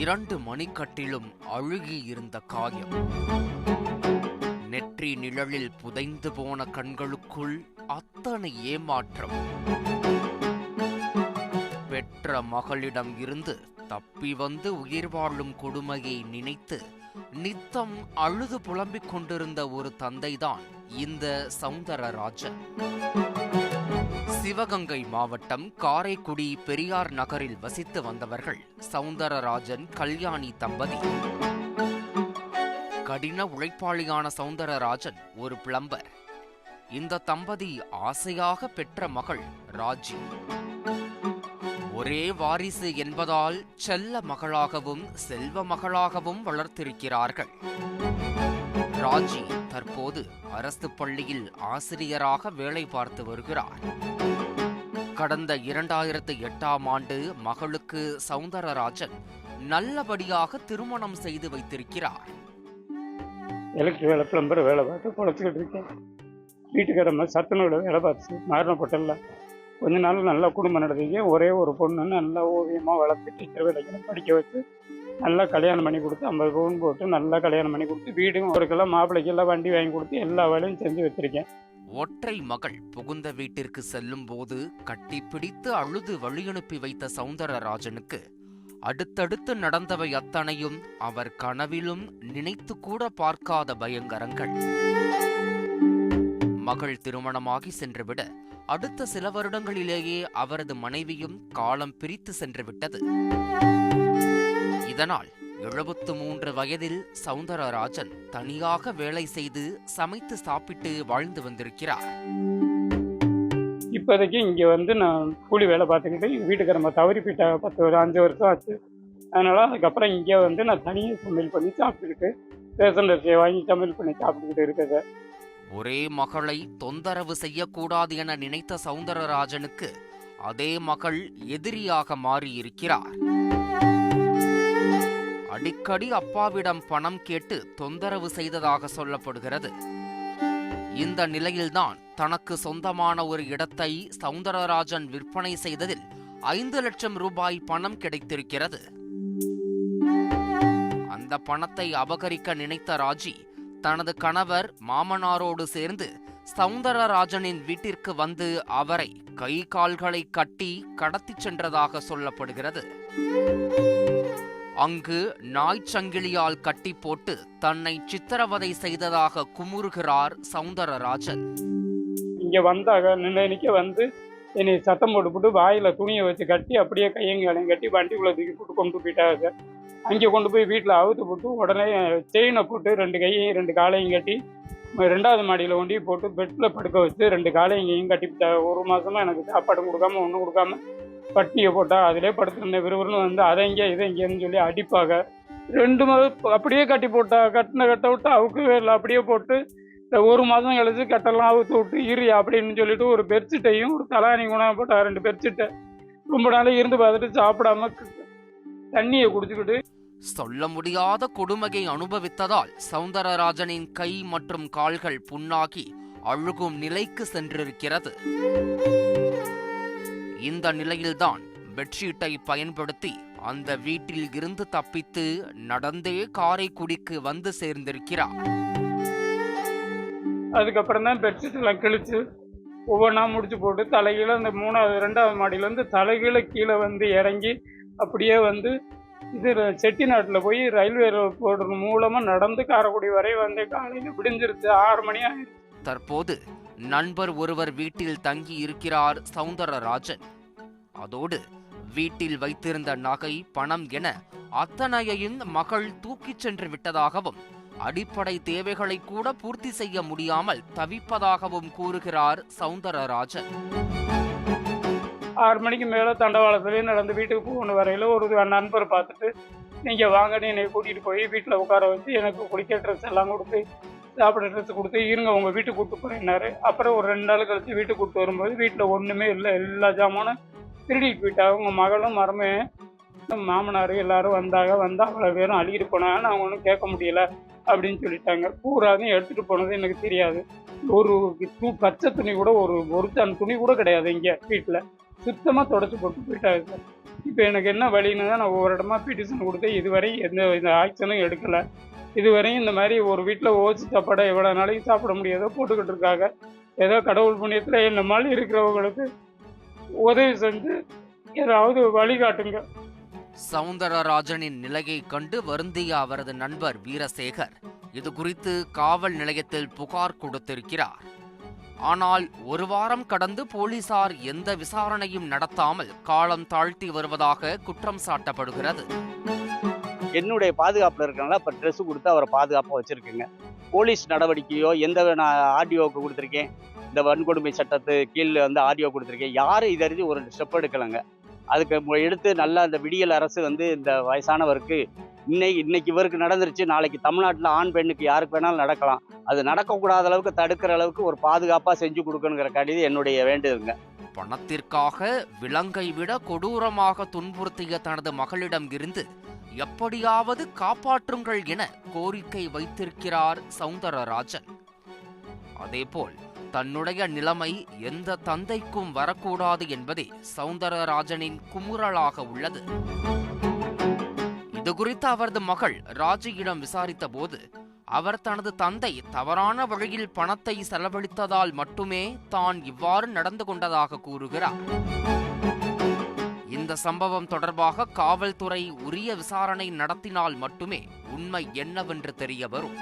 2 மணிக்கட்டிலும் அழுகி இருந்த காயம், நெற்றி நிழலில் புதைந்து போன கண்களுக்குள் அத்தனை ஏமாற்றம். பெற்ற மகளிடம் இருந்து தப்பி வந்து உயிர் வாழும் கொடுமையை நினைத்து நித்தம் அழுது புலம்பிக் கொண்டிருந்த ஒரு தந்தைதான் இந்த சௌந்தரராஜன். சிவகங்கை மாவட்டம் காரைக்குடி பெரியார் நகரில் வசித்து வந்தவர்கள் சௌந்தரராஜன் கல்யாணி தம்பதி. கடின உழைப்பாளியான சௌந்தரராஜன் ஒரு பிளம்பர். இந்த தம்பதி ஆசையாக பெற்ற மகள் ராஜி. ஒரே வாரிசு என்பதால் செல்ல மகளாகவும் செல்வ மகளாகவும் வளர்த்திருக்கிறார்கள். ராஜி தற்போது அரசு பள்ளியில் ஆசிரியராக வேலை பார்த்து வருகிறார். கடந்த 2008ஆம் ஆண்டு மகளுக்கு சௌந்தரராஜன் நல்லபடியாக திருமணம் செய்து வைத்திருக்கிறார். எலக்ட்ரிக் வேலை, பிளம்பர் வேலை பார்த்து பொழைச்சிக்கிட்டு இருக்கேன். வீட்டுக்காரம்மா சத்துணவுல வேலை பார்த்து மாறினப்பட்டல கொஞ்ச நாள் நல்லா குடும்பம் நடத்திக்க. ஒரே ஒரு பொண்ணு நல்லா ஓவியமாக வளர்த்து டீச்சர் வேலைக்கு படிக்க வச்சு நல்லா கல்யாணம் பண்ணி கொடுத்து 50 பவுன் போட்டு நல்லா கல்யாணம் பண்ணி கொடுத்து வீடும் ஒருக்கெல்லாம் மாப்பிள்ளைக்கெல்லாம் வண்டி வாங்கி கொடுத்து எல்லா வேலையும் செஞ்சு வச்சிருக்கேன். ஒற்றை மகள் புகுந்த வீட்டிற்கு செல்லும் போது கட்டிப்பிடித்து அழுது வழியனுப்பி வைத்த சௌந்தரராஜனுக்கு அடுத்தடுத்து நடந்தவை அத்தனையும் அவர் கனவிலும் நினைத்து கூட பார்க்காத பயங்கரங்கள். மகள் திருமணமாகி சென்றுவிட அடுத்த சில வருடங்களிலேயே அவரது மனைவியும் காலம் பிரித்து சென்று விட்டது. இதனால் 73 வயதில் சௌந்தரராஜன் தனியாக வேலை செய்து சமைத்து சாப்பிட்டு வாழ்ந்து வந்திருக்கிறார். இப்போதைக்கு இங்கே வந்து நான் கூலி வேலை பார்த்துக்கிட்டு வீட்டுக்காரம்மா தவறி போயிட்டா 5 வருஷம் ஆச்சு. அதனால அதுக்கப்புறம் இங்கே வந்து நான் தனியாக சமையல் பண்ணி சாப்பிட்டுக்கிட்டு ரேஷன் அரிசியை வாங்கி சமையல் பண்ணி சாப்பிட்டுக்கிட்டு இருக்கேன் சார். ஒரே மகளை தொந்தரவு செய்யக்கூடாது என நினைத்த சௌந்தரராஜனுக்கு அதே மகள் எதிரியாக மாறியிருக்கிறார். அடிக்கடி அப்பாவிடம் பணம் கேட்டு தொந்தரவு செய்ததாக சொல்லப்படுகிறது. இந்த நிலையில்தான் தனக்கு சொந்தமான ஒரு இடத்தை சௌந்தரராஜன் விற்பனை செய்ததில் 5 லட்சம் ரூபாய் பணம் கிடைத்திருக்கிறது. அந்த பணத்தை அபகரிக்க நினைத்த ராஜி தனது கணவர் மாமனாரோடு சேர்ந்து சௌந்தரராஜனின் வீட்டிற்கு வந்து அவரை கை கால்களை கட்டி கடத்தி சென்றதாக சொல்லப்படுகிறது. அங்கு நாய்ச்சங்கிலியால் கட்டி போட்டு தன்னை சித்திரவதை செய்ததாக குமுறுகிறார் சௌந்தரராஜன். இங்க வந்தாக நினைக்க வந்து என்னை சத்தம் போட்டு வாயில துணியை வச்சு கட்டி அப்படியே கையங்காலையும் கட்டி வண்டிக்குள்ள தூக்கி போட்டு கொண்டு போயிட்டாங்க சார். அங்கே கொண்டு போய் வீட்டில் அவுத்து போட்டு உடனே செயினை போட்டு 2 கையையும் 2 காலையும் கட்டி 2வது மாடியில் கொண்டு போட்டு பெட்டில் படுக்க வச்சு 2 காலையும் கட்டிவிட்டா. 1 மாசமா எனக்கு சாப்பாடு கொடுக்காம ஒன்றும் கொடுக்காம பட்டியை போட்டா அதிலே படுத்துருந்தேன். விறுவிறுன்னு வந்து அதை இங்கே இதை இங்கேன்னு சொல்லி அடிப்பாங்க. 2 மாதம் அப்படியே கட்டி போட்டா. கட்ட விட்டு அவுக்கவே இல்லை. அப்படியே போட்டு 1 மாதம் கழிச்சு கட்டெல்லாம் அவுத்து விட்டு இரியா அப்படின்னு சொல்லிட்டு ஒரு பெட்ஷீட்டையும் ஒரு தலானி குணம் போட்டா. 2 பெட்ஷீட்டை ரொம்ப நாளைக்கு இருந்து பார்த்துட்டு சாப்பிடாம தண்ணியை குடிச்சுக்கிட்டு சொல்ல முடியாத கொடுமையை அனுபவித்ததால் சௌந்தரராஜனின் கை மற்றும் கால்கள் புண்ணாகி அழுகும் நிலைக்கு சென்றிருக்கிறது. இந்த நிலையில்தான் பெட்ஷீட்டை பயன்படுத்தி அந்த வீட்டில் இருந்து தப்பித்து நடந்தே காரைக்குடிக்கு வந்து சேர்ந்திருக்கிறார். அதுக்கப்புறம் தான் பெட்ஷீட் எல்லாம் கிழிச்சு ஒவ்வொன்றா முடிச்சு போட்டு தலைகீழ அந்த 2வது மாடியிலேருந்து தலைகீழ கீழே வந்து இறங்கி அப்படியே வந்து இது செட்டிநாட்டில் போய் ரயில்வே ரோடு மூலமாக நடந்து காரைக்குடி வரை வந்து காலையில் விடிஞ்சிருச்சு. 6 மணி ஆயிடுச்சு. தற்போது நண்பர் ஒருவர் வீட்டில் தங்கி இருக்கிறார் சௌந்தரராஜன். அதோடு வீட்டில் வைத்திருந்த நகை, பணம் என அத்தனையையும் மகள் தூக்கிச் சென்று விட்டதாகவும் அடிப்படை தேவைகளை கூட பூர்த்தி செய்ய முடியாமல் தவிப்பதாகவும் கூறுகிறார் சௌந்தரராஜன். 6 மணிக்கு மேலே தண்டவாளத்துலேயே நடந்து வீட்டுக்கு போகணும் வரையில் ஒரு நண்பர் பார்த்துட்டு நீங்கள் வாங்கன்னு என்னை கூட்டிகிட்டு போய் வீட்டில் உட்கார வச்சு எனக்கு குளிக்க ட்ரெஸ் எல்லாம் கொடுத்து சாப்பிட ட்ரெஸ் கொடுத்து இருங்க உங்கள் வீட்டுக்கு கூப்பிட்டு போகிறேன்னாரு. அப்புறம் ஒரு 2 நாள் கழிச்சு வீட்டுக்கு கூப்பிட்டு வரும்போது வீட்டில் ஒன்றுமே இல்லை. எல்லா ஜாமானும் திருடிட்டு போயிட்டாங்க. உங்கள் மகளும் மாமனார் எல்லாரும் வந்தாங்க. அவ்வளோ பேரும் அழுகிட்டு போனாங்க. நான் ஒன்றும் கேட்க முடியல அப்படின்னு சொல்லிட்டாங்க. பூராதையும் எடுத்துகிட்டு போனது எனக்கு தெரியாது. ஒரு பச்சை துணி கூட ஒரு டன் துணி கூட கிடையாது இங்கே வீட்டில். சுத்தமாக தொடச்சி போட்டு போயிட்டாங்க சார். இப்போ எனக்கு என்ன வழின்னு தான் நான் ஒவ்வொரு இடமா பிட்டிஷன் கொடுத்தேன். இதுவரை எந்த ஆக்ஷனும் எடுக்கலை. இதுவரையும் இந்த மாதிரி ஒரு வீட்டில் ஓசி சாப்பாடை எவ்வளோ நாளைக்கு சாப்பிட முடியாதோ போட்டுக்கிட்டு இருக்காங்க. ஏதோ கடவுள் புண்ணியத்தில் என்ன மாதிரி இருக்கிறவங்களுக்கு உதவி செஞ்சு ஏதாவது வழிகாட்டுங்க. சவுந்தரராஜனின் நிலையை கண்டு வருந்திய அவரது நண்பர் வீரசேகர் இது குறித்து காவல் நிலையத்தில் புகார் கொடுத்திருக்கிறார். ஆனால் ஒரு வாரம் கடந்து போலீசார் எந்த விசாரணையும் நடத்தாமல் காலம் தாழ்த்தி வருவதாக குற்றம் சாட்டப்படுகிறது. என்னுடைய பாதுகாப்பில் இருக்கனால இப்போ ட்ரெஸ் கொடுத்து அவரை பாதுகாப்பாக வச்சுருக்குங்க. போலீஸ் நடவடிக்கையோ நான் ஆர்டிஓவுக்கு கொடுத்துருக்கேன், இந்த வன்கொடுமை சட்டத்து கீழ் ஆர்டிஓ கொடுத்துருக்கேன். யாரும் இதை ஒரு ஸ்டெப் எடுக்கலைங்க. அதுக்கு எடுத்து நல்லா இந்த விடியல் அரசு இந்த வயசானவருக்கு இன்னைக்கு இவருக்கு நடந்துருச்சு, நாளைக்கு தமிழ்நாட்டில் ஆண் பெண்ணுக்கு யாருக்கு வேணாலும் நடக்கலாம், அது நடக்கக்கூடாத அளவுக்கு தடுக்கிற அளவுக்கு ஒரு பாதுகாப்பாக செஞ்சு கொடுக்கணுங்கிற கடிது என்னுடைய வேண்டுதுங்க. பணத்திற்காக விலங்கை விட கொடூரமாக துன்புறுத்திய தனது மகளிடம் இருந்து எப்படியாவது காப்பாற்றுங்கள் என கோரிக்கை வைத்திருக்கிறார் சவுந்தரராஜன். அதேபோல் தன்னுடைய நிலைமை எந்த தந்தைக்கும் வரக்கூடாது என்பதே சவுந்தரராஜனின் குமுறலாக உள்ளது. இதுகுறித்து அவரது மகள் ராஜியிடம் விசாரித்த போது அவர் தனது தந்தை தவறான வழியில் பணத்தை செலவழித்ததால் மட்டுமே தான் இவ்வாறு நடந்து கொண்டதாக கூறுகிறார். இந்த சம்பவம் தொடர்பாக காவல்துறை உரிய விசாரணை நடத்தினால் மட்டுமே உண்மை என்னவென்று தெரிய வரும்.